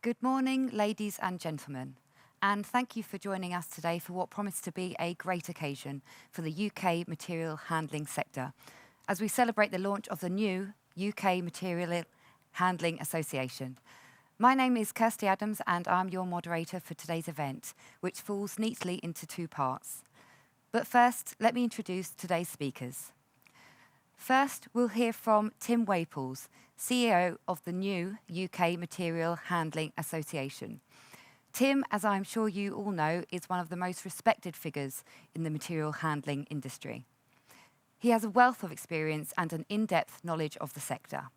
Good morning, ladies and gentlemen, and thank you for joining us today for what promised to be a great occasion for the UK material handling sector, as we celebrate the launch of the new UK Material Handling Association. My name is Kirsty Adams, and I'm your moderator for today's event, which falls neatly into two parts. But first, let me introduce today's speakers. First, we'll hear from Tim Waples, CEO of the new UK Material Handling Association. Tim, as I'm sure you all know, is one of the most respected figures in the material handling industry. He has a wealth of experience and an in-depth knowledge of the sector.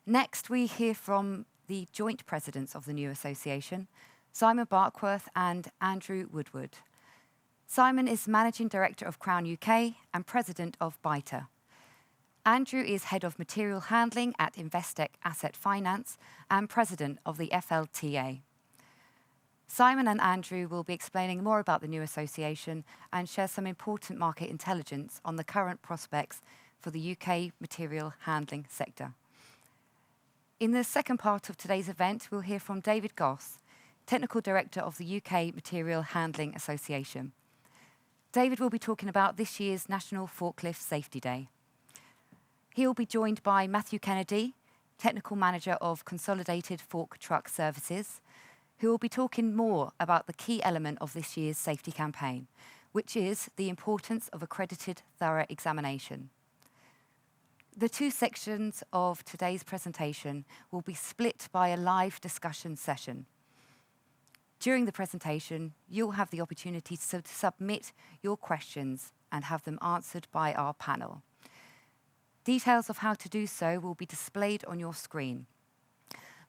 Next, we hear from the joint presidents of the new association, Simon Barkworth and Andrew Woodward. Simon is Managing Director of Crown UK and President of BITA. Andrew is Head of Material Handling at Investec Asset Finance and President of the FLTA. Simon and Andrew will be explaining more about the new association and share some important market intelligence on the current prospects for the UK material handling sector. In the second part of today's event, we'll hear from David Goss, Technical Director of the UK Material Handling Association. David will be talking about this year's National Forklift Safety Day. He'll be joined by Matthew Kennedy, Technical Manager of Consolidated Fork Truck Services, who will be talking more about the key element of this year's safety campaign, which is the importance of accredited thorough examination. The two sections of today's presentation will be split by a live discussion session. During the presentation, you'll have the opportunity to submit your questions and have them answered by our panel. Details of how to do so will be displayed on your screen.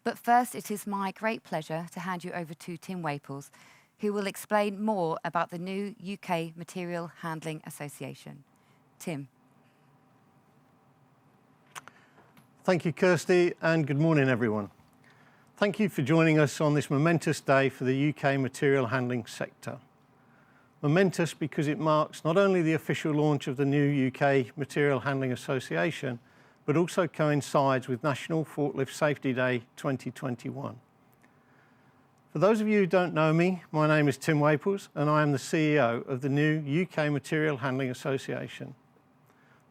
But first, it is my great pleasure to hand you over to Tim Waples, who will explain more about the new UK Material Handling Association. Tim. Thank you, Kirsty, and good morning, everyone. Thank you for joining us on this momentous day for the UK material handling sector. Momentous because it marks not only the official launch of the new UK Material Handling Association, but also coincides with National Forklift Safety Day 2021. For those of you who don't know me, my name is Tim Waples and I am the CEO of the new UK Material Handling Association.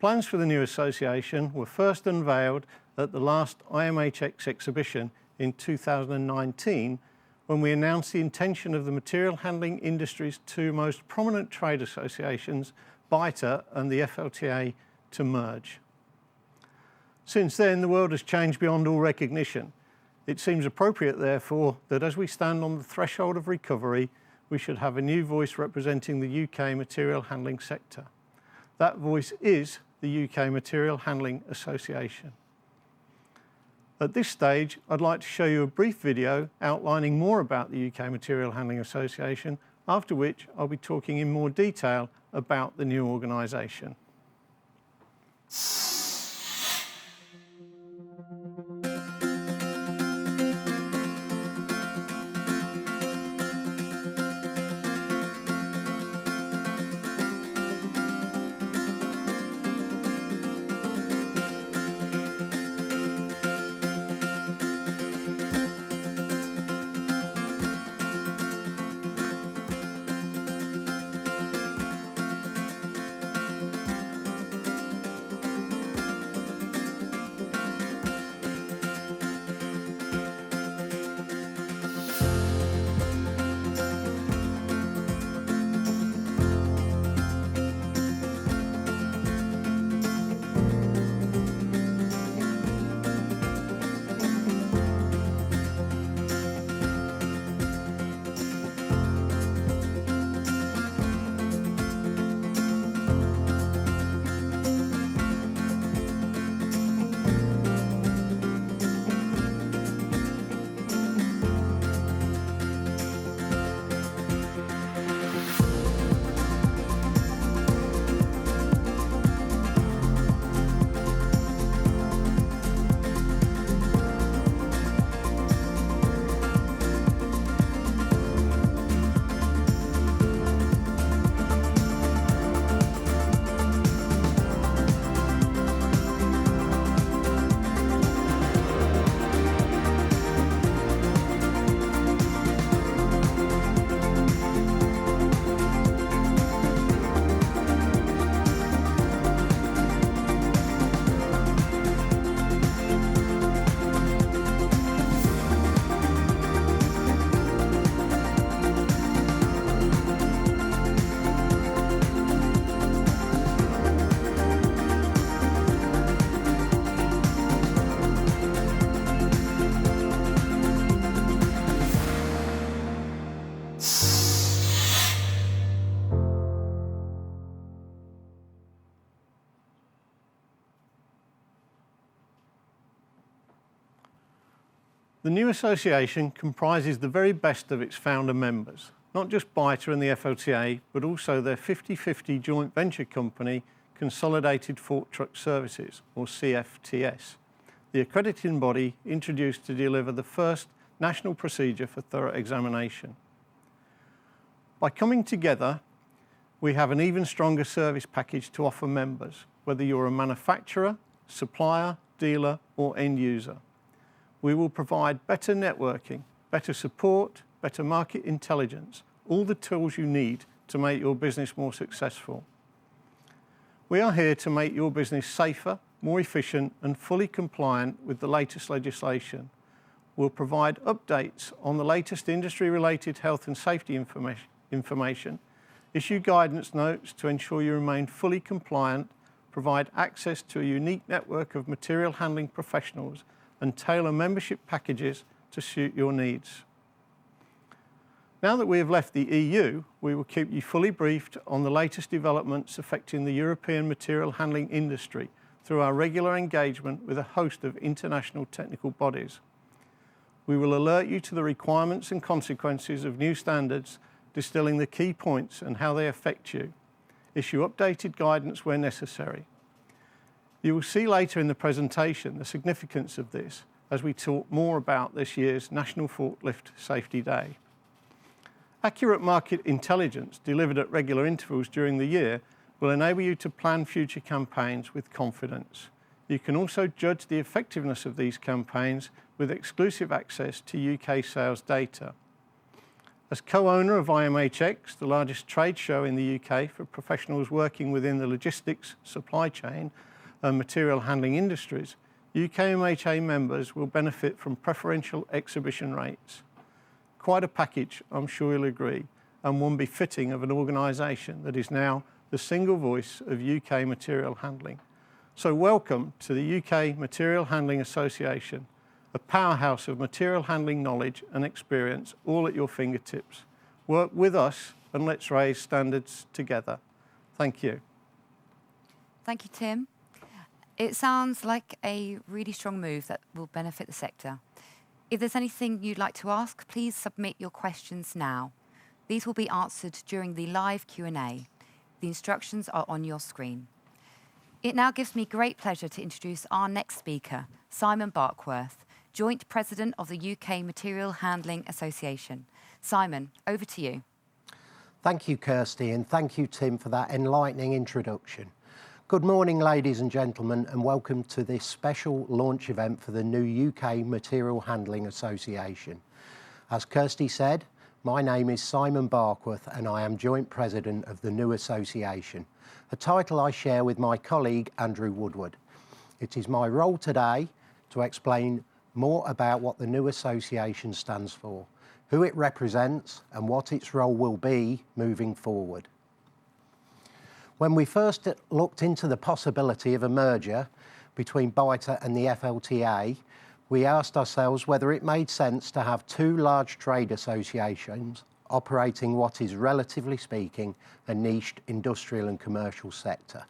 Plans for the new association were first unveiled at the last IMHX exhibition in 2019, when we announced the intention of the material handling industry's two most prominent trade associations, BITA and the FLTA, to merge. Since then, the world has changed beyond all recognition. It seems appropriate, therefore, that as we stand on the threshold of recovery, we should have a new voice representing the UK material handling sector. That voice is the UK Material Handling Association. At this stage, I'd like to show you a brief video outlining more about the UK Material Handling Association, after which I'll be talking in more detail about the new organisation. The new association comprises the very best of its founder members, not just BITA and the FLTA, but also their 50-50 joint venture company, Consolidated Fork Truck Services, or CFTS, the accrediting body introduced to deliver the first national procedure for thorough examination. By coming together, we have an even stronger service package to offer members, whether you're a manufacturer, supplier, dealer, or end user. We will provide better networking, better support, better market intelligence, all the tools you need to make your business more successful. We are here to make your business safer, more efficient, and fully compliant with the latest legislation. We'll provide updates on the latest industry-related health and safety information, issue guidance notes to ensure you remain fully compliant, provide access to a unique network of material handling professionals, and tailor membership packages to suit your needs. Now that we have left the EU, we will keep you fully briefed on the latest developments affecting the European material handling industry through our regular engagement with a host of international technical bodies. We will alert you to the requirements and consequences of new standards, distilling the key points and how they affect you, issue updated guidance where necessary. You will see later in the presentation the significance of this as we talk more about this year's National Forklift Safety Day. Accurate market intelligence delivered at regular intervals during the year will enable you to plan future campaigns with confidence. You can also judge the effectiveness of these campaigns with exclusive access to UK sales data. As co-owner of IMHX, the largest trade show in the UK for professionals working within the logistics, supply chain and material handling industries, UKMHA members will benefit from preferential exhibition rates. Quite a package, I'm sure you'll agree, and one befitting of an organisation that is now the single voice of UK material handling. So welcome to the UK Material Handling Association, a powerhouse of material handling knowledge and experience all at your fingertips. Work with us and let's raise standards together. Thank you. Thank you, Tim. It sounds like a really strong move that will benefit the sector. If there's anything you'd like to ask, please submit your questions now. These will be answered during the live Q&A. The instructions are on your screen. It now gives me great pleasure to introduce our next speaker, Simon Barkworth, Joint President of the UK Material Handling Association. Simon, over to you. Thank you, Kirsty, and thank you, Tim, for that enlightening introduction. Good morning, ladies and gentlemen, and welcome to this special launch event for the new UK Material Handling Association. As Kirsty said, my name is Simon Barkworth and I am Joint President of the new association, a title I share with my colleague Andrew Woodward. It is my role today to explain more about what the new association stands for, who it represents and what its role will be moving forward. When we first looked into the possibility of a merger between BITA and the FLTA, we asked ourselves whether it made sense to have two large trade associations operating what is, relatively speaking, a niched industrial and commercial sector.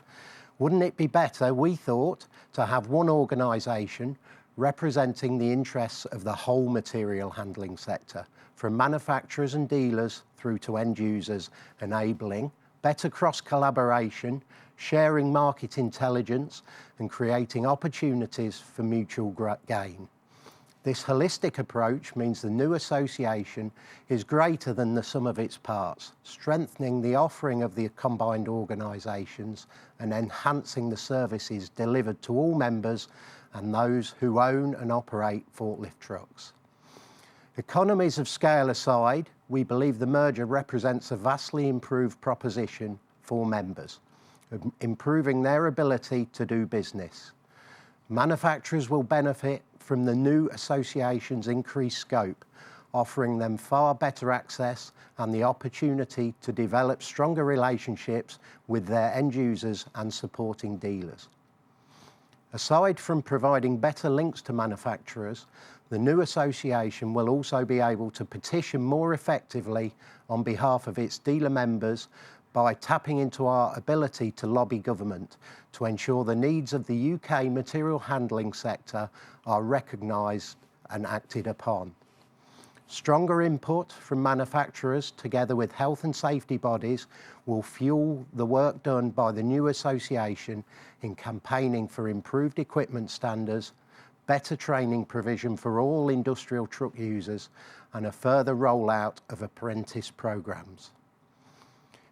Wouldn't it be better, we thought, to have one organisation representing the interests of the whole material handling sector, from manufacturers and dealers through to end users, enabling better cross-collaboration, sharing market intelligence and creating opportunities for mutual gain. This holistic approach means the new association is greater than the sum of its parts, strengthening the offering of the combined organisations and enhancing the services delivered to all members and those who own and operate forklift trucks. Economies of scale aside, we believe the merger represents a vastly improved proposition for members, improving their ability to do business. Manufacturers will benefit from the new association's increased scope, offering them far better access and the opportunity to develop stronger relationships with their end users and supporting dealers. Aside from providing better links to manufacturers, the new association will also be able to petition more effectively on behalf of its dealer members by tapping into our ability to lobby government to ensure the needs of the UK material handling sector are recognised and acted upon. Stronger input from manufacturers together with health and safety bodies will fuel the work done by the new association in campaigning for improved equipment standards, better training provision for all industrial truck users, and a further rollout of apprentice programs.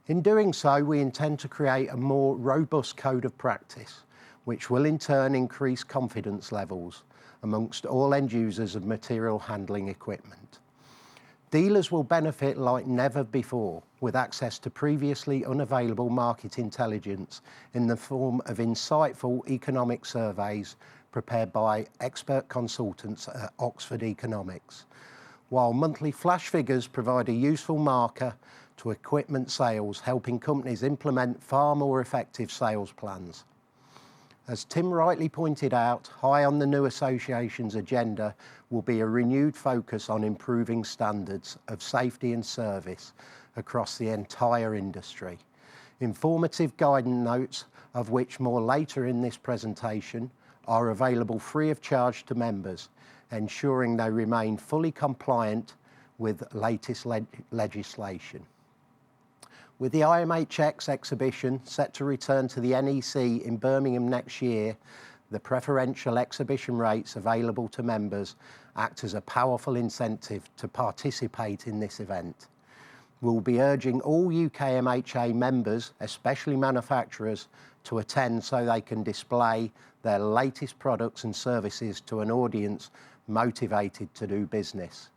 In doing so, we intend to create a more robust code of practice, which will in turn increase confidence levels amongst all end users of material handling equipment. Dealers will benefit like never before with access to previously unavailable market intelligence in the form of insightful economic surveys prepared by expert consultants at Oxford Economics, while monthly flash figures provide a useful marker to equipment sales, helping companies implement far more effective sales plans. As Tim rightly pointed out, high on the new association's agenda will be a renewed focus on improving standards of safety and service across the entire industry. Informative guidance notes, of which more later in this presentation, are available free of charge to members, ensuring they remain fully compliant with latest legislation. With the IMHX exhibition set to return to the NEC in Birmingham next year, the preferential exhibition rates available to members act as a powerful incentive to participate in this event. We'll be urging all UKMHA members, especially manufacturers, to attend so they can display their latest products and services to an audience motivated to do business.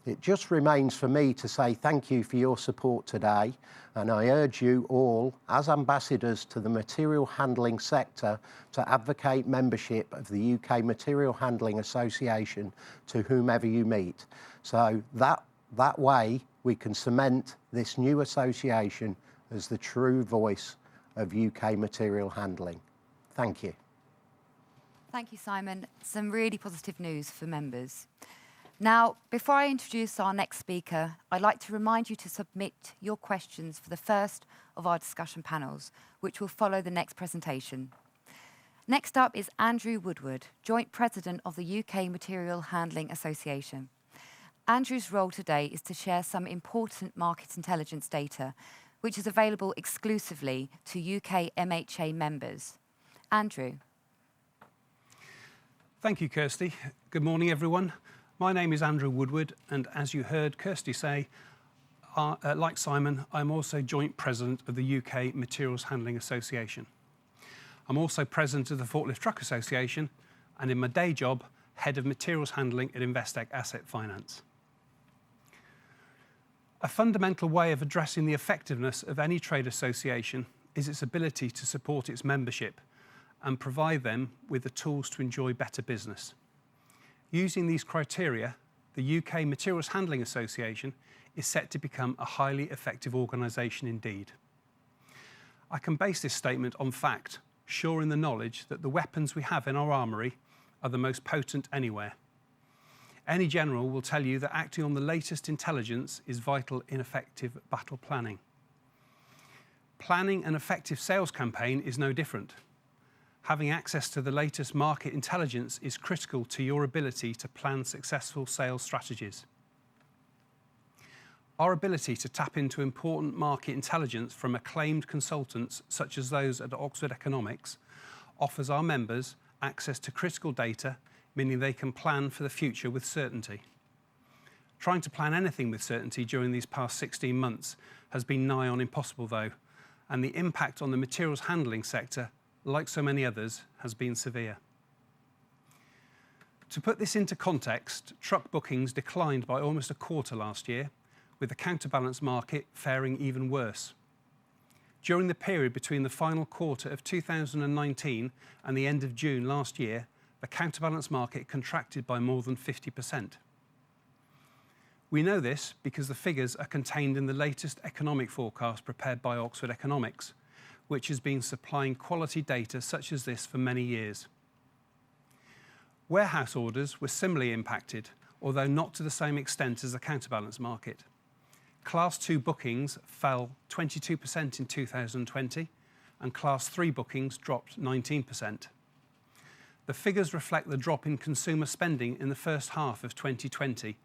It just remains for me to say thank you for your support today, and I urge you all, as ambassadors to the material handling sector, to advocate membership of the UK Material Handling Association to whomever you meet. So that way we can cement this new association as the true voice of UK material handling. Thank you. Thank you, Simon. Some really positive news for members. Now, before I introduce our next speaker, I'd like to remind you to submit your questions for the first of our discussion panels, which will follow the next presentation. Next up is Andrew Woodward, Joint President of the UK Material Handling Association. Andrew's role today is to share some important market intelligence data, which is available exclusively to UKMHA members. Andrew. Thank you, Kirsty. Good morning, everyone. My name is Andrew Woodward, and as you heard Kirsty say, like Simon, I'm also Joint President of the UK Materials Handling Association. I'm also President of the Forklift Truck Association, and in my day job, Head of Materials Handling at Investec Asset Finance. A fundamental way of addressing the effectiveness of any trade association is its ability to support its membership and provide them with the tools to enjoy better business. Using these criteria, the UK Materials Handling Association is set to become a highly effective organisation indeed. I can base this statement on fact, sure in the knowledge that the weapons we have in our armoury are the most potent anywhere. Any general will tell you that acting on the latest intelligence is vital in effective battle planning. Planning an effective sales campaign is no different. Having access to the latest market intelligence is critical to your ability to plan successful sales strategies. Our ability to tap into important market intelligence from acclaimed consultants, such as those at Oxford Economics, offers our members access to critical data, meaning they can plan for the future with certainty. Trying to plan anything with certainty during these past 16 months has been nigh on impossible though, and the impact on the materials handling sector, like so many others, has been severe. To put this into context, truck bookings declined by almost a quarter last year, with the counterbalance market faring even worse. During the period between the final quarter of 2019 and the end of June last year, the counterbalance market contracted by more than 50%. We know this because the figures are contained in the latest economic forecast prepared by Oxford Economics, which has been supplying quality data such as this for many years. Warehouse orders were similarly impacted, although not to the same extent as the counterbalance market. Class 2 bookings fell 22% in 2020, and Class 3 bookings dropped 19%. The figures reflect the drop in consumer spending in the first half of 2020,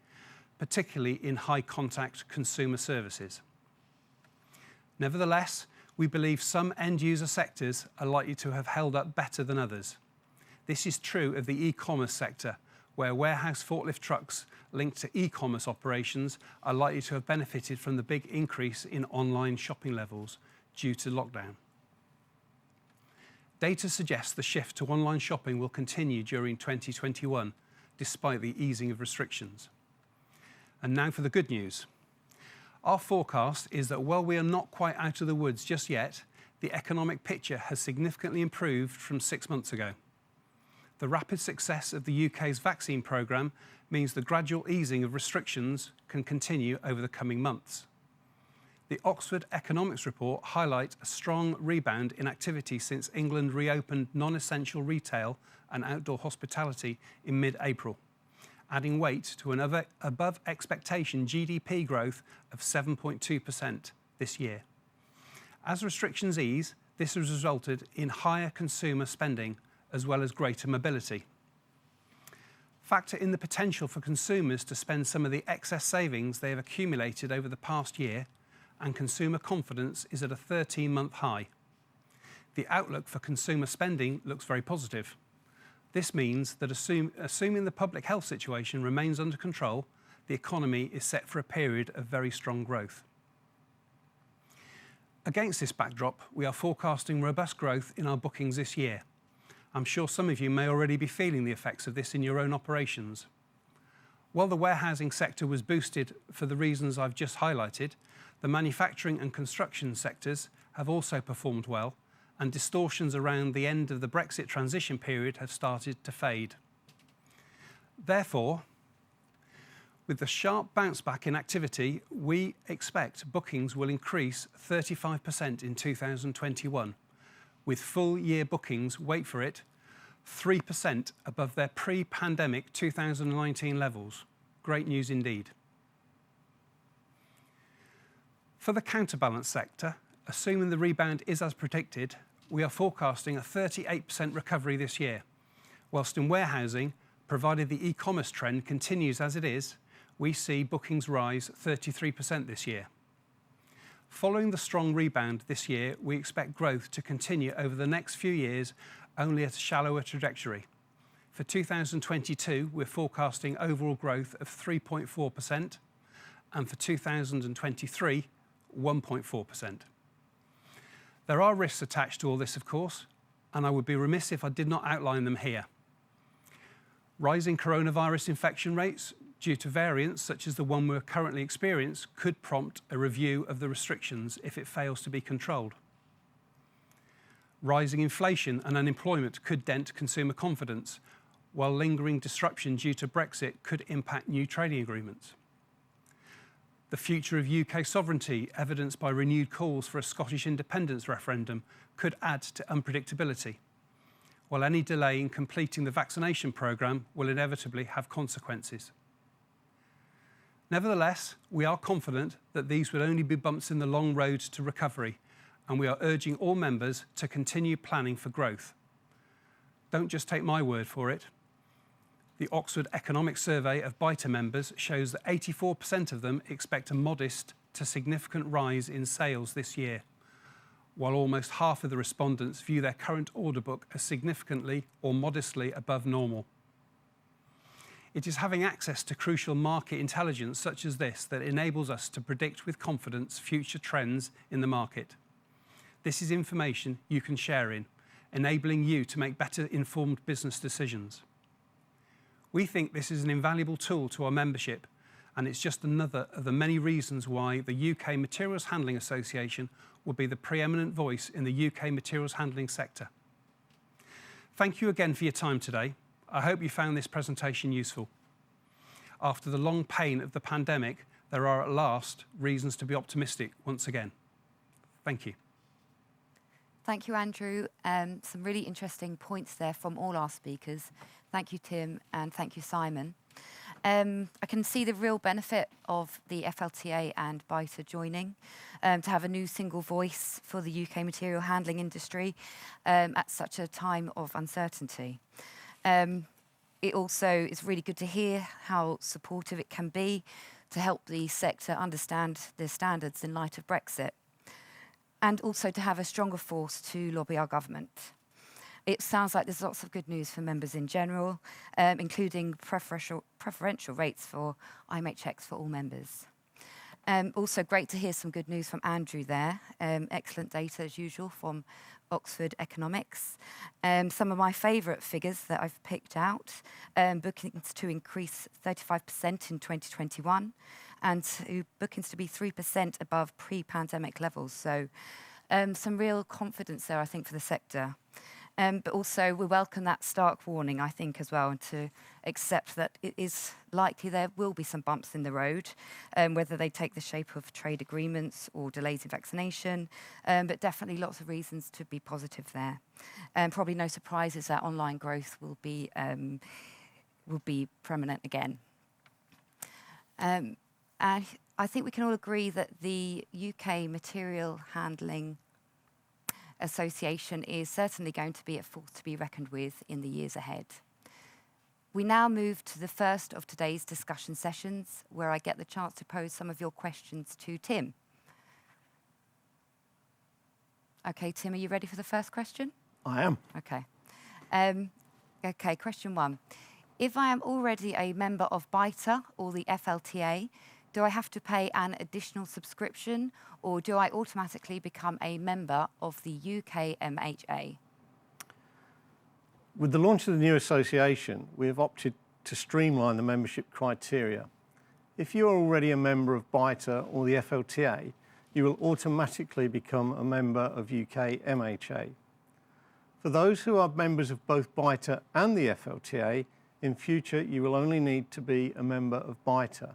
particularly in high-contact consumer services. Nevertheless, we believe some end-user sectors are likely to have held up better than others. This is true of the e-commerce sector, where warehouse forklift trucks linked to e-commerce operations are likely to have benefited from the big increase in online shopping levels due to lockdown. Data suggests the shift to online shopping will continue during 2021, despite the easing of restrictions. And now for the good news. Our forecast is that while we are not quite out of the woods just yet, the economic picture has significantly improved from 6 months ago. The rapid success of the UK's vaccine programme means the gradual easing of restrictions can continue over the coming months. The Oxford Economics Report highlights a strong rebound in activity since England reopened non-essential retail and outdoor hospitality in mid-April, adding weight to an above expectation GDP growth of 7.2% this year. As restrictions ease, this has resulted in higher consumer spending as well as greater mobility. Factor in the potential for consumers to spend some of the excess savings they have accumulated over the past year, and consumer confidence is at a 13-month high. The outlook for consumer spending looks very positive. This means that assuming the public health situation remains under control, the economy is set for a period of very strong growth. Against this backdrop, we are forecasting robust growth in our bookings this year. I'm sure some of you may already be feeling the effects of this in your own operations. While the warehousing sector was boosted for the reasons I've just highlighted, the manufacturing and construction sectors have also performed well, and distortions around the end of the Brexit transition period have started to fade. Therefore, with the sharp bounce back in activity, we expect bookings will increase 35% in 2021, with full year bookings, wait for it, 3% above their pre-pandemic 2019 levels. Great news indeed. For the counterbalance sector, assuming the rebound is as predicted, we are forecasting a 38% recovery this year, whilst in warehousing, provided the e-commerce trend continues as it is, we see bookings rise 33% this year. Following the strong rebound this year, we expect growth to continue over the next few years, only at a shallower trajectory. For 2022, we're forecasting overall growth of 3.4%, and for 2023, 1.4%. There are risks attached to all this, of course, and I would be remiss if I did not outline them here. Rising coronavirus infection rates due to variants such as the one we're currently experiencing could prompt a review of the restrictions if it fails to be controlled. Rising inflation and unemployment could dent consumer confidence, while lingering disruption due to Brexit could impact new trading agreements. The future of UK sovereignty, evidenced by renewed calls for a Scottish independence referendum, could add to unpredictability, while any delay in completing the vaccination programme will inevitably have consequences. Nevertheless, we are confident that these would only be bumps in the long road to recovery, and we are urging all members to continue planning for growth. Don't just take my word for it. The Oxford Economics Survey of BITA members shows that 84% of them expect a modest to significant rise in sales this year, while almost half of the respondents view their current order book as significantly or modestly above normal. It is having access to crucial market intelligence such as this that enables us to predict with confidence future trends in the market. This is information you can share in, enabling you to make better informed business decisions. We think this is an invaluable tool to our membership, and it's just another of the many reasons why the UK Materials Handling Association will be the preeminent voice in the UK materials handling sector. Thank you again for your time today. I hope you found this presentation useful. After the long pain of the pandemic, there are at last reasons to be optimistic once again. Thank you. Thank you, Andrew. Some really interesting points there from all our speakers. Thank you, Tim, and thank you, Simon. I can see the real benefit of the FLTA and BITA joining to have a new single voice for the UK material handling industry at such a time of uncertainty. It also is really good to hear how supportive it can be to help the sector understand the standards in light of Brexit, and also to have a stronger force to lobby our government. It sounds like there's lots of good news for members in general, including preferential rates for IMHX for all members. Also great to hear some good news from Andrew there. Excellent data as usual from Oxford Economics. Some of my favourite figures that I've picked out, bookings to increase 35% in 2021 and bookings to be 3% above pre-pandemic levels. So some real confidence there, I think, for the sector. But also we welcome that stark warning, I think, as well, and to accept that it is likely there will be some bumps in the road, whether they take the shape of trade agreements or delays in vaccination, but definitely lots of reasons to be positive there. Probably no surprises that online growth will be prominent again. And I think we can all agree that the UK Material Handling Association is certainly going to be a force to be reckoned with in the years ahead. We now move to the first of today's discussion sessions, where I get the chance to pose some of your questions to Tim. Okay, Tim, are you ready for the first question? I am. Okay. Okay, question 1. If I am already a member of BITA or the FLTA, do I have to pay an additional subscription, or do I automatically become a member of the UKMHA? With the launch of the new association, we have opted to streamline the membership criteria. If you are already a member of BITA or the FLTA, you will automatically become a member of UKMHA. For those who are members of both BITA and the FLTA, in future you will only need to be a member of BITA.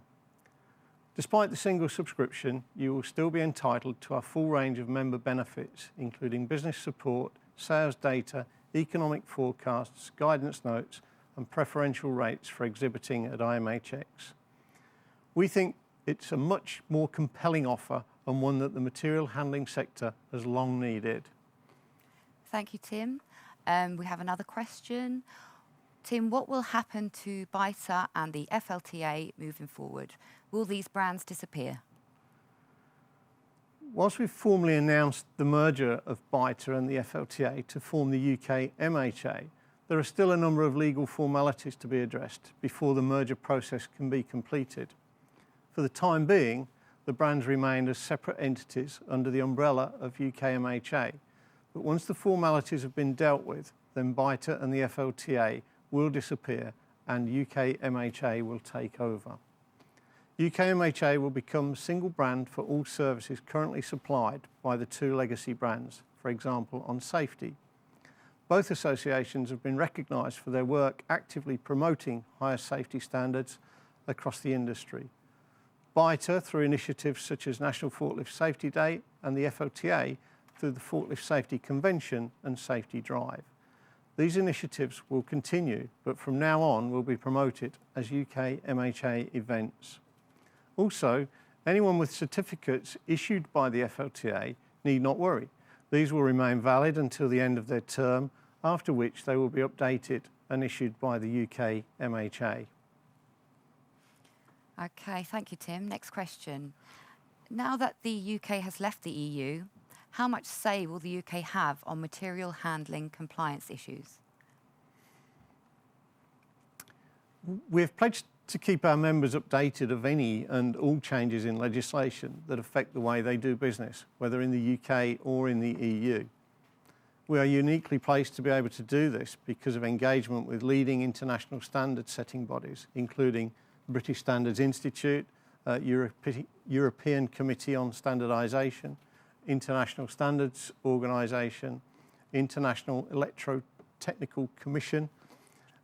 Despite the single subscription, you will still be entitled to our full range of member benefits, including business support, sales data, economic forecasts, guidance notes, and preferential rates for exhibiting at IMHX. We think it's a much more compelling offer and one that the material handling sector has long needed. Thank you, Tim. We have another question. Tim, what will happen to BITA and the FLTA moving forward? Will these brands disappear? Whilst we've formally announced the merger of BITA and the FLTA to form the UKMHA, there are still a number of legal formalities to be addressed before the merger process can be completed. For the time being, the brands remain as separate entities under the umbrella of UKMHA, but once the formalities have been dealt with, then BITA and the FLTA will disappear and UKMHA will take over. UKMHA will become a single brand for all services currently supplied by the two legacy brands, for example on safety. Both associations have been recognised for their work actively promoting higher safety standards across the industry. BITA through initiatives such as National Forklift Safety Day, and the FLTA through the Forklift Safety Convention and Safety Drive. These initiatives will continue, but from now on will be promoted as UKMHA events. Also, anyone with certificates issued by the FLTA need not worry. These will remain valid until the end of their term, after which they will be updated and issued by the UKMHA. Okay, thank you, Tim. Next question. Now that the UK has left the EU, how much say will the UK have on material handling compliance issues? We have pledged to keep our members updated of any and all changes in legislation that affect the way they do business, whether in the UK or in the EU. We are uniquely placed to be able to do this because of engagement with leading international standard setting bodies, including the British Standards Institute, European Committee on Standardisation, International Standards Organisation, International Electrotechnical Commission,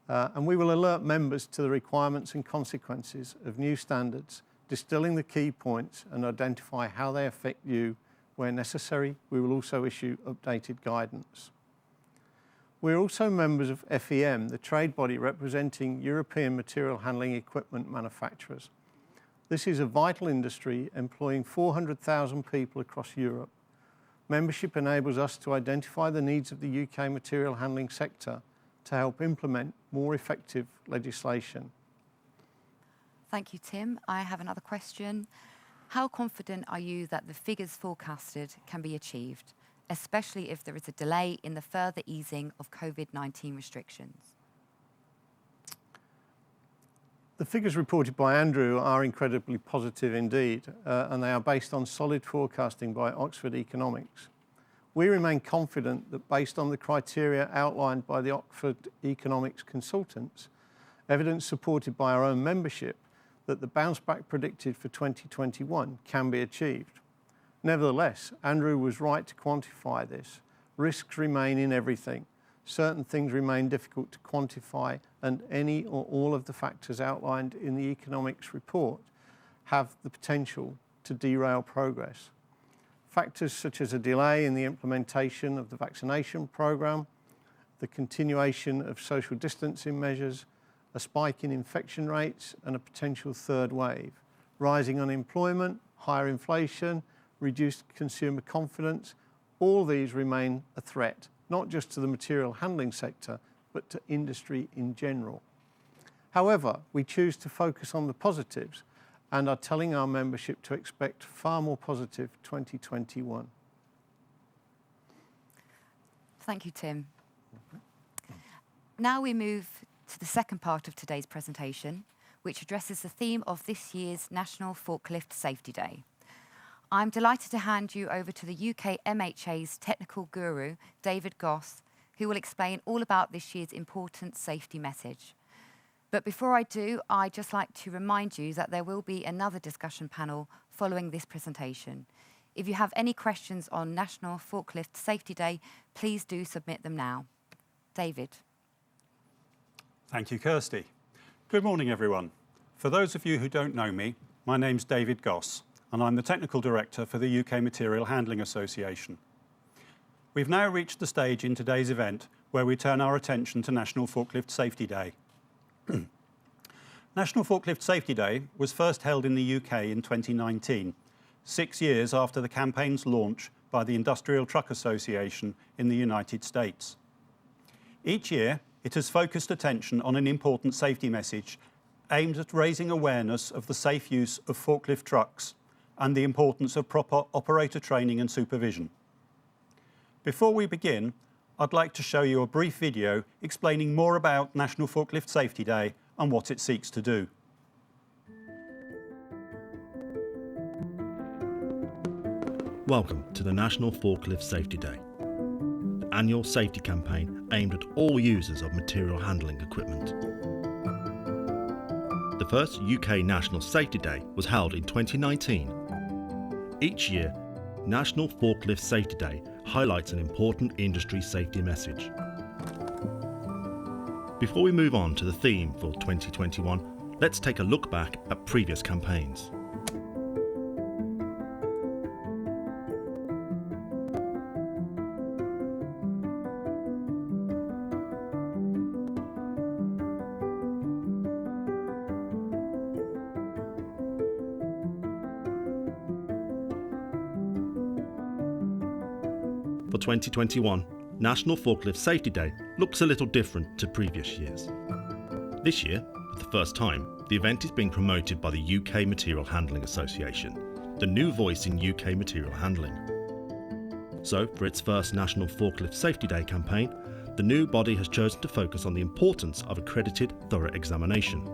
and we will alert members to the requirements and consequences of new standards, distilling the key points and identify how they affect you. Where necessary, we will also issue updated guidance. We are also members of FEM, the trade body representing European material handling equipment manufacturers. This is a vital industry employing 400,000 people across Europe. Membership enables us to identify the needs of the UK material handling sector, to help implement more effective legislation. Thank you, Tim. I have another question. How confident are you that the figures forecasted can be achieved, especially if there is a delay in the further easing of COVID-19 restrictions? The figures reported by Andrew are incredibly positive indeed, and they are based on solid forecasting by Oxford Economics. We remain confident that based on the criteria outlined by the Oxford Economics consultants, evidence supported by our own membership, that the bounce back predicted for 2021 can be achieved. Nevertheless, Andrew was right to quantify this. Risks remain in everything. Certain things remain difficult to quantify, and any or all of the factors outlined in the economics report have the potential to derail progress. Factors such as a delay in the implementation of the vaccination programme, the continuation of social distancing measures, a spike in infection rates and a potential third wave, rising unemployment, higher inflation, reduced consumer confidence, all these remain a threat, not just to the material handling sector, but to industry in general. However, we choose to focus on the positives and are telling our membership to expect far more positive 2021. Thank you, Tim. Now we move to the second part of today's presentation, which addresses the theme of this year's National Forklift Safety Day. I'm delighted to hand you over to the UKMHA's technical guru, David Goss, who will explain all about this year's important safety message. But before I do, I'd just like to remind you that there will be another discussion panel following this presentation. If you have any questions on National Forklift Safety Day, please do submit them now. David. Thank you, Kirsty. Good morning, everyone. For those of you who don't know me, my name's David Goss, and I'm the Technical Director for the UK Material Handling Association. We've now reached the stage in today's event where we turn our attention to National Forklift Safety Day. National Forklift Safety Day was first held in the UK in 2019, 6 years after the campaign's launch by the Industrial Truck Association in the United States. Each year, it has focused attention on an important safety message aimed at raising awareness of the safe use of forklift trucks and the importance of proper operator training and supervision. Before we begin, I'd like to show you a brief video explaining more about National Forklift Safety Day and what it seeks to do. Welcome to the National Forklift Safety Day, the annual safety campaign aimed at all users of material handling equipment. The first UK National Safety Day was held in 2019. Each year, National Forklift Safety Day highlights an important industry safety message. Before we move on to the theme for 2021, let's take a look back at previous campaigns. For 2021, National Forklift Safety Day looks a little different to previous years. This year, for the first time, the event is being promoted by the UK Material Handling Association, the new voice in UK material handling. So, for its first National Forklift Safety Day campaign, the new body has chosen to focus on the importance of accredited thorough examination.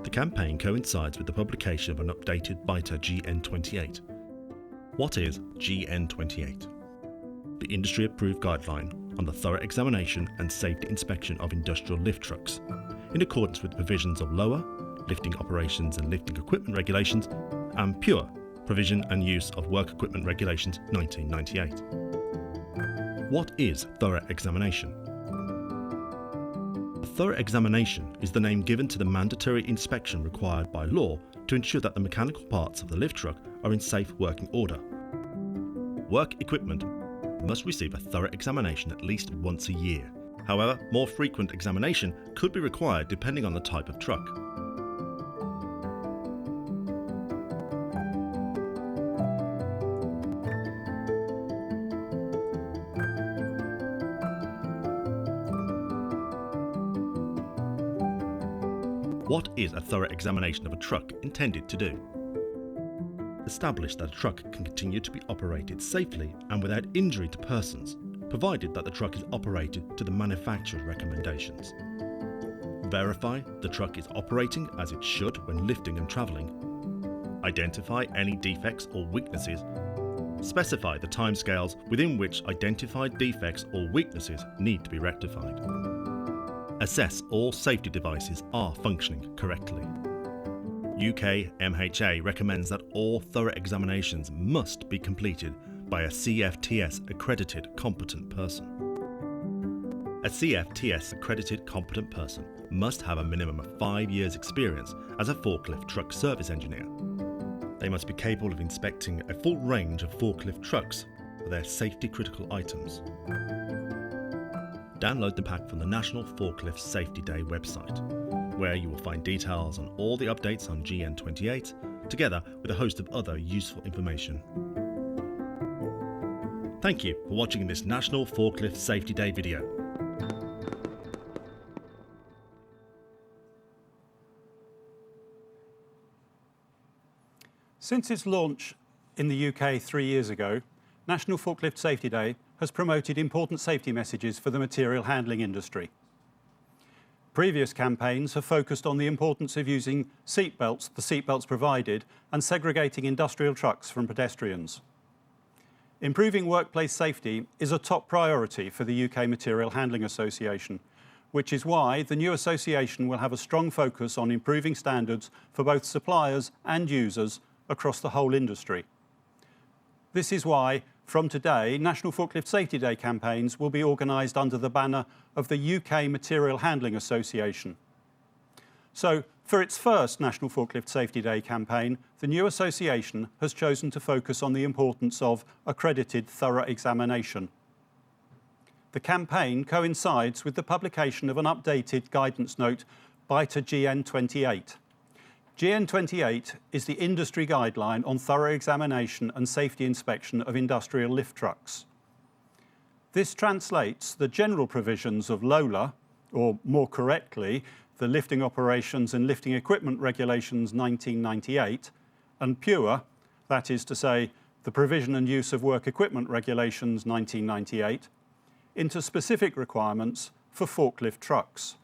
The campaign coincides with the publication of an updated BITA GN28. What is GN28? The industry-approved guideline on the thorough examination and safety inspection of industrial lift trucks, in accordance with the provisions of lower lifting operations and lifting equipment regulations and pure provision and use of work equipment regulations 1998. What is thorough examination? A thorough examination is the name given to the mandatory inspection required by law to ensure that the mechanical parts of the lift truck are in safe working order. Work equipment must receive a thorough examination at least once a year. However, more frequent examination could be required depending on the type of truck. What is a thorough examination of a truck intended to do? Establish that a truck can continue to be operated safely and without injury to persons, provided that the truck is operated to the manufacturer's recommendations. Verify the truck is operating as it should when lifting and travelling. Identify any defects or weaknesses. Specify the timescales within which identified defects or weaknesses need to be rectified. Assess all safety devices are functioning correctly. UKMHA recommends that all thorough examinations must be completed by a CFTS accredited competent person. A CFTS accredited competent person must have a minimum of 5 years' experience as a forklift truck service engineer. They must be capable of inspecting a full range of forklift trucks for their safety critical items. Download the pack from the National Forklift Safety Day website, where you will find details on all the updates on GN28, together with a host of other useful information. Thank you for watching this National Forklift Safety Day video. Since its launch in the UK 3 years ago, National Forklift Safety Day has promoted important safety messages for the material handling industry. Previous campaigns have focused on the importance of using seatbelts, the seatbelts provided, and segregating industrial trucks from pedestrians. Improving workplace safety is a top priority for the UK Material Handling Association, which is why the new association will have a strong focus on improving standards for both suppliers and users across the whole industry. This is why, from today, National Forklift Safety Day campaigns will be organised under the banner of the UK Material Handling Association. So, for its first National Forklift Safety Day campaign, the new association has chosen to focus on the importance of accredited thorough examination. The campaign coincides with the publication of an updated guidance note by GN28. GN28 is the industry guideline on thorough examination and safety inspection of industrial lift trucks. This translates the general provisions of LOLA, or more correctly, the Lifting Operations and Lifting Equipment Regulations 1998, and PURE, that is to say, the Provision and Use of Work Equipment Regulations 1998, into specific requirements for forklift trucks.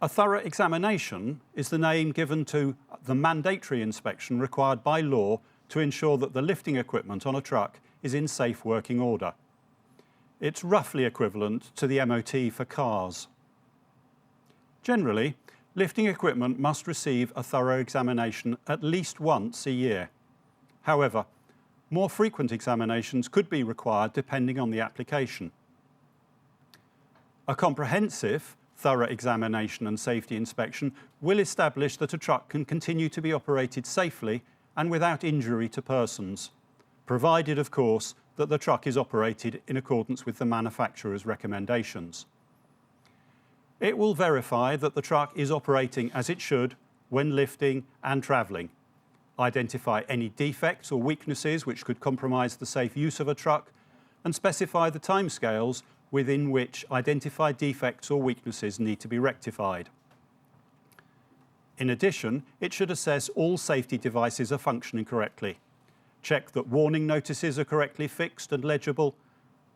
A thorough examination is the name given to the mandatory inspection required by law to ensure that the lifting equipment on a truck is in safe working order. It's roughly equivalent to the MOT for cars. Generally, lifting equipment must receive a thorough examination at least once a year. However, more frequent examinations could be required depending on the application. A comprehensive, thorough examination and safety inspection will establish that a truck can continue to be operated safely and without injury to persons, provided, of course, that the truck is operated in accordance with the manufacturer's recommendations. It will verify that the truck is operating as it should when lifting and travelling, identify any defects or weaknesses which could compromise the safe use of a truck, and specify the timescales within which identified defects or weaknesses need to be rectified. In addition, it should assess all safety devices are functioning correctly, check that warning notices are correctly fixed and legible,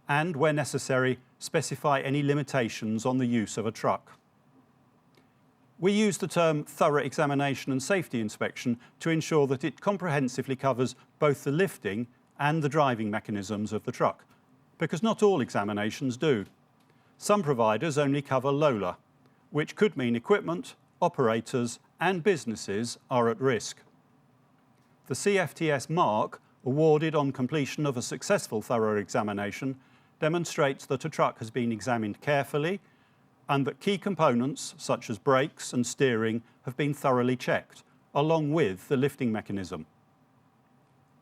and, where necessary, specify any limitations on the use of a truck. We use the term thorough examination and safety inspection to ensure that it comprehensively covers both the lifting and the driving mechanisms of the truck, because not all examinations do. Some providers only cover LOLA, which could mean equipment, operators and businesses are at risk. The CFTS mark, awarded on completion of a successful thorough examination, demonstrates that a truck has been examined carefully and that key components such as brakes and steering have been thoroughly checked, along with the lifting mechanism.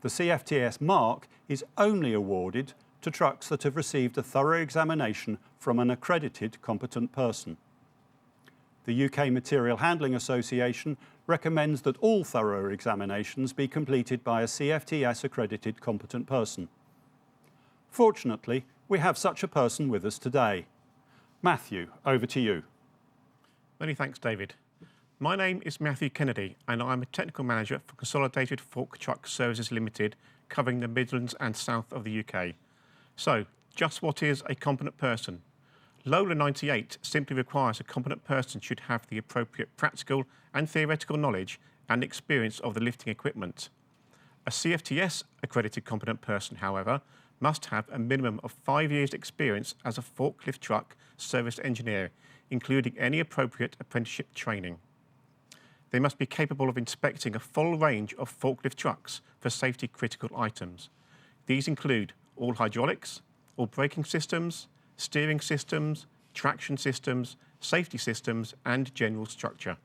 The CFTS mark is only awarded to trucks that have received a thorough examination from an accredited competent person. The UK Material Handling Association recommends that all thorough examinations be completed by a CFTS accredited competent person. Fortunately, we have such a person with us today. Matthew, over to you. Many thanks, David. My name is Matthew Kennedy and I'm a Technical Manager for Consolidated Fork Truck Services Limited, covering the Midlands and South of the UK. So, just what is a competent person? Lola 98 simply requires a competent person should have the appropriate practical and theoretical knowledge and experience of the lifting equipment. A CFTS accredited competent person, however, must have a minimum of 5 years' experience as a forklift truck service engineer, including any appropriate apprenticeship training. They must be capable of inspecting a full range of forklift trucks for safety critical items. These include all hydraulics, all braking systems, steering systems, traction systems, safety systems, and general structure.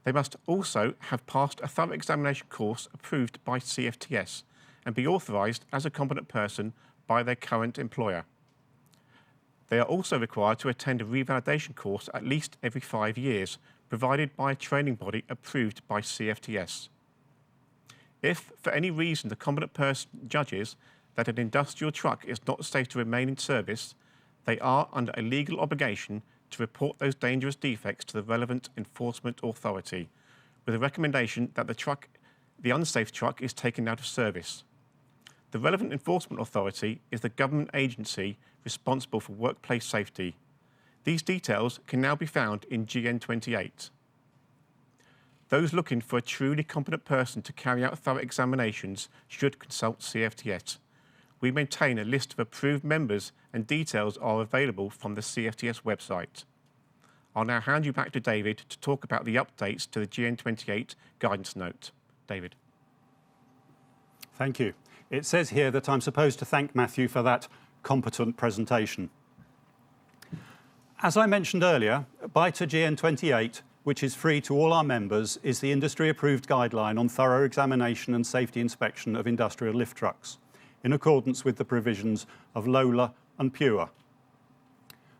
They must also have passed a thorough examination course approved by CFTS and be authorised as a competent person by their current employer. They are also required to attend a revalidation course at least every 5 years, provided by a training body approved by CFTS. If, for any reason, the competent person judges that an industrial truck is not safe to remain in service, they are under a legal obligation to report those dangerous defects to the relevant enforcement authority, with a recommendation that the unsafe truck is taken out of service. The relevant enforcement authority is the government agency responsible for workplace safety. These details can now be found in GN28. Those looking for a truly competent person to carry out thorough examinations should consult CFTS. We maintain a list of approved members and details are available from the CFTS website. I'll now hand you back to David to talk about the updates to the GN28 guidance note. David. Thank you. It says here that I'm supposed to thank Matthew for that competent presentation. As I mentioned earlier, BITA GN28, which is free to all our members, is the industry-approved guideline on thorough examination and safety inspection of industrial lift trucks, in accordance with the provisions of LOLA and PURE.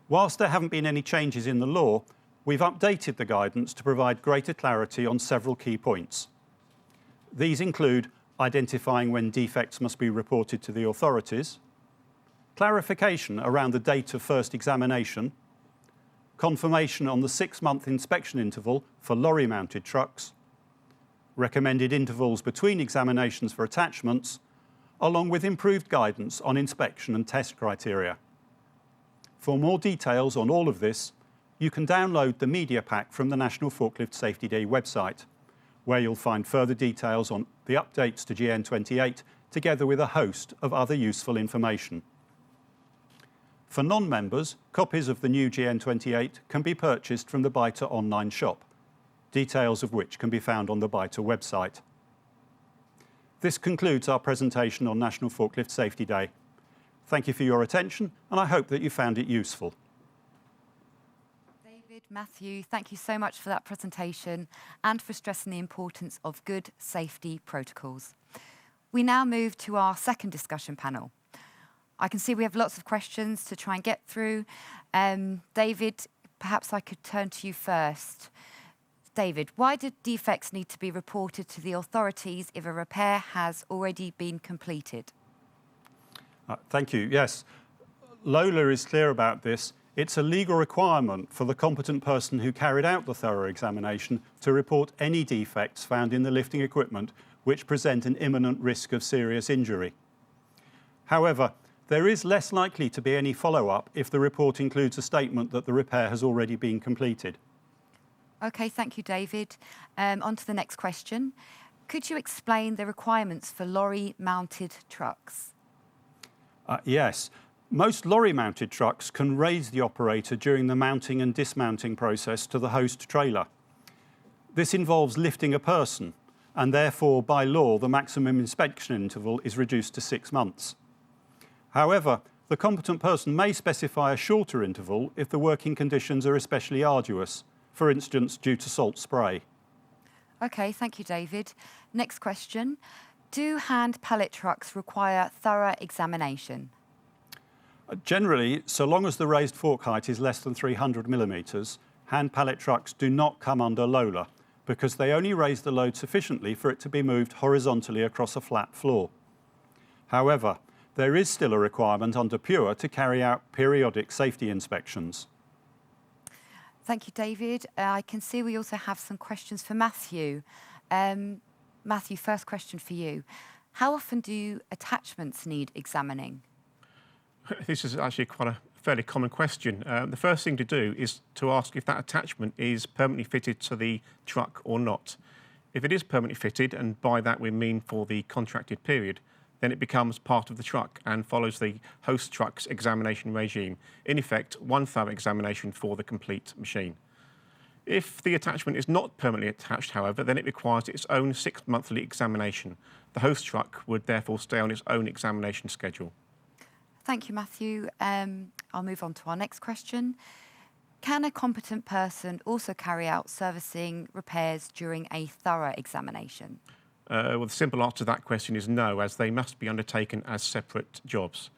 Whilst there haven't been any changes in the law, we've updated the guidance to provide greater clarity on several key points. These include identifying when defects must be reported to the authorities, clarification around the date of first examination, confirmation on the 6-month inspection interval for lorry-mounted trucks, recommended intervals between examinations for attachments, along with improved guidance on inspection and test criteria. For more details on all of this, you can download the media pack from the National Forklift Safety Day website, where you'll find further details on the updates to GN28, together with a host of other useful information. For non-members, copies of the new GN28 can be purchased from the BITA online shop, details of which can be found on the BITA website. This concludes our presentation on National Forklift Safety Day. Thank you for your attention, and I hope that you found it useful. David, Matthew, thank you so much for that presentation and for stressing the importance of good safety protocols. We now move to our second discussion panel. I can see we have lots of questions to try and get through. David, perhaps I could turn to you first. David, why do defects need to be reported to the authorities if a repair has already been completed? Thank you. Yes, LOLA is clear about this. It's a legal requirement for the competent person who carried out the thorough examination to report any defects found in the lifting equipment which present an imminent risk of serious injury. However, there is less likely to be any follow-up if the report includes a statement that the repair has already been completed. OK, thank you, David. On to the next question. Could you explain the requirements for lorry-mounted trucks? Yes. Most lorry-mounted trucks can raise the operator during the mounting and dismounting process to the host trailer. This involves lifting a person, and therefore, by law, the maximum inspection interval is reduced to 6 months. However, the competent person may specify a shorter interval if the working conditions are especially arduous, for instance, due to salt spray. OK, thank you, David. Next question. Do hand pallet trucks require thorough examination? Generally, so long as the raised fork height is less than 300 millimetres, hand pallet trucks do not come under LOLA because they only raise the load sufficiently for it to be moved horizontally across a flat floor. However, there is still a requirement under PURE to carry out periodic safety inspections. Thank you, David. I can see we also have some questions for Matthew. Matthew, first question for you. How often do attachments need examining? This is actually quite a fairly common question. The first thing to do is to ask if that attachment is permanently fitted to the truck or not. If it is permanently fitted, and by that we mean for the contracted period, then it becomes part of the truck and follows the host truck's examination regime. In effect, one thorough examination for the complete machine. If the attachment is not permanently attached, however, then it requires its own 6-monthly examination. The host truck would therefore stay on its own examination schedule. Thank you, Matthew. I'll move on to our next question. Can a competent person also carry out servicing repairs during a thorough examination? Well, the simple answer to that question is no, as they must be undertaken as separate jobs.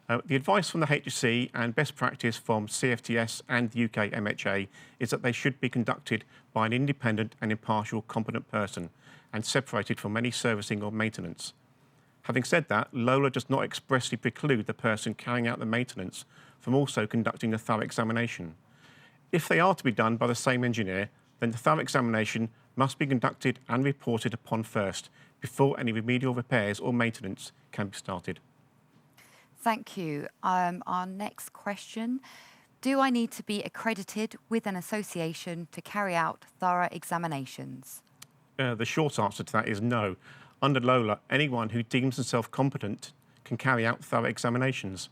The advice from the HSE and best practice from CFTS and the UKMHA is that they should be conducted by an independent and impartial competent person and separated from any servicing or maintenance. Having said that, LOLA does not expressly preclude the person carrying out the maintenance from also conducting the thorough examination. If they are to be done by the same engineer, then the thorough examination must be conducted and reported upon first, before any remedial repairs or maintenance can be started. Thank you. Our next question. Do I need to be accredited with an association to carry out thorough examinations? The short answer to that is no. Under LOLA, anyone who deems themselves competent can carry out thorough examinations.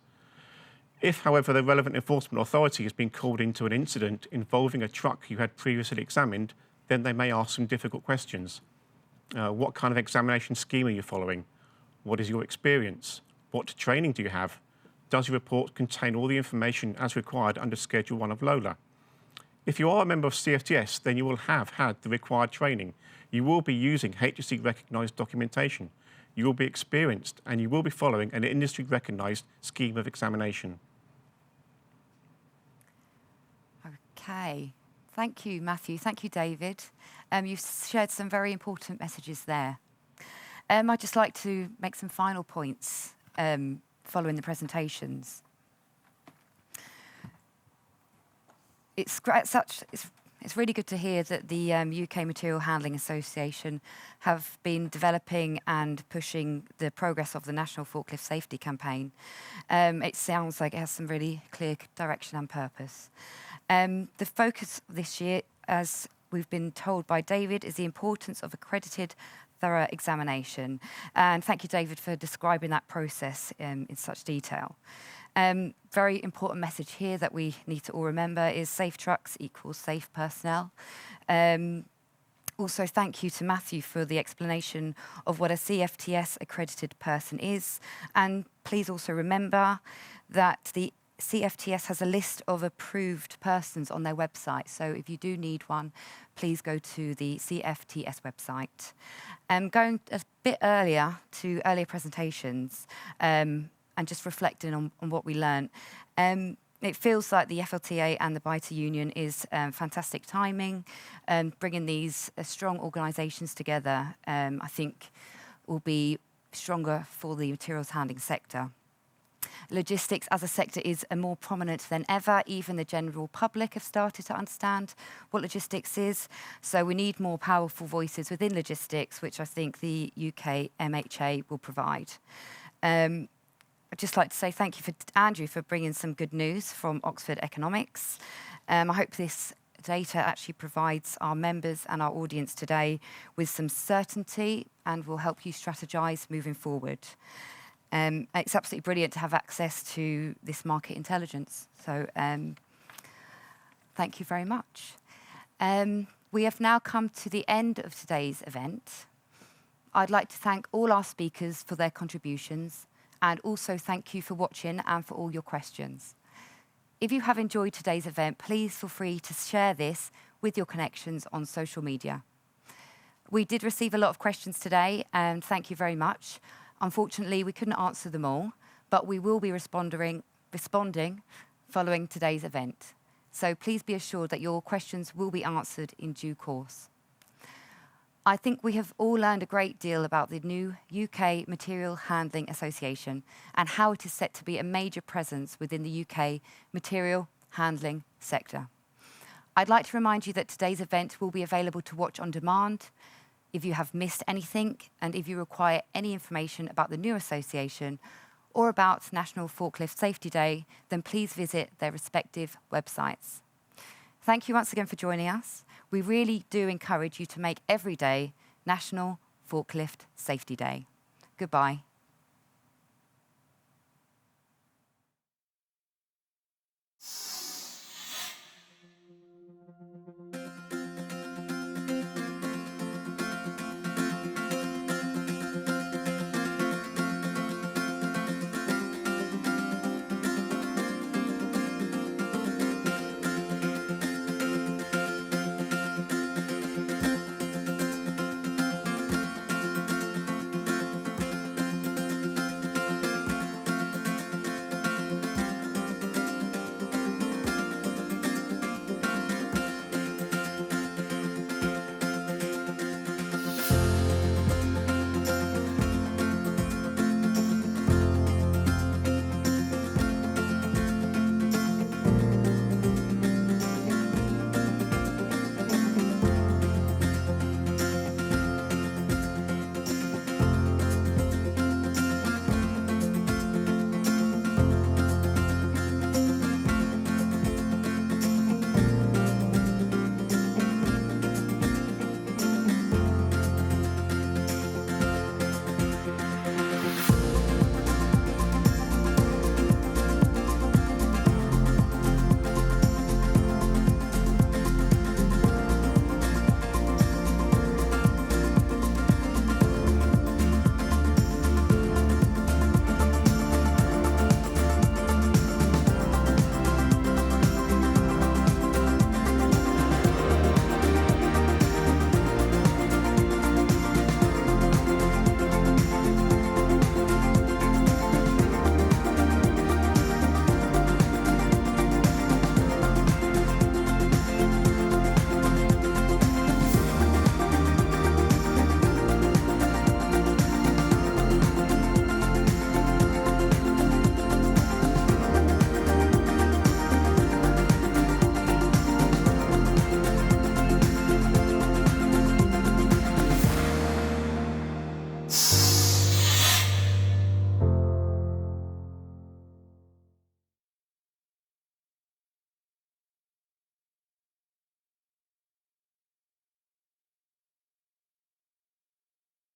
If, however, the relevant enforcement authority has been called into an incident involving a truck you had previously examined, then they may ask some difficult questions. What kind of examination scheme are you following? What is your experience? What training do you have? Does your report contain all the information as required under Schedule 1 of LOLA? If you are a member of CFTS, then you will have had the required training. You will be using HSE recognised documentation. You will be experienced and you will be following an industry recognised scheme of examination. Okay. Thank you, Matthew. Thank you, David. You've shared some very important messages there. I'd just like to make some final points following the presentations. It's really good to hear that the UK Material Handling Association have been developing and pushing the progress of the National Forklift Safety Campaign. It sounds like it has some really clear direction and purpose. The focus this year, as we've been told by David, is the importance of accredited thorough examination. And thank you, David, for describing that process in such detail. Very important message here that we need to all remember is safe trucks equals safe personnel. Also, thank you to Matthew for the explanation of what a CFTS accredited person is. And please also remember that the CFTS has a list of approved persons on their website. So if you do need one, please go to the CFTS website. Going a bit earlier to earlier presentations and just reflecting on what we learned, it feels like the FLTA and the BITA Union is fantastic timing. Bringing these strong organisations together, I think, will be stronger for the materials handling sector. Logistics as a sector is more prominent than ever. Even the general public have started to understand what logistics is. So we need more powerful voices within logistics, which I think the UKMHA will provide. I'd just like to say thank you for Andrew for bringing some good news from Oxford Economics. I hope this data actually provides our members and our audience today with some certainty and will help you strategise moving forward. It's absolutely brilliant to have access to this market intelligence. So thank you very much. We have now come to the end of today's event. I'd like to thank all our speakers for their contributions and also thank you for watching and for all your questions. If you have enjoyed today's event, please feel free to share this with your connections on social media. We did receive a lot of questions today and thank you very much. Unfortunately, we couldn't answer them all, but we will be responding following today's event. So please be assured that your questions will be answered in due course. I think we have all learned a great deal about the new UK Material Handling Association and how it is set to be a major presence within the UK material handling sector. I'd like to remind you that today's event will be available to watch on demand. If you have missed anything, and if you require any information about the new association or about National Forklift Safety Day, then please visit their respective websites. Thank you once again for joining us. We really do encourage you to make every day National Forklift Safety Day. Goodbye.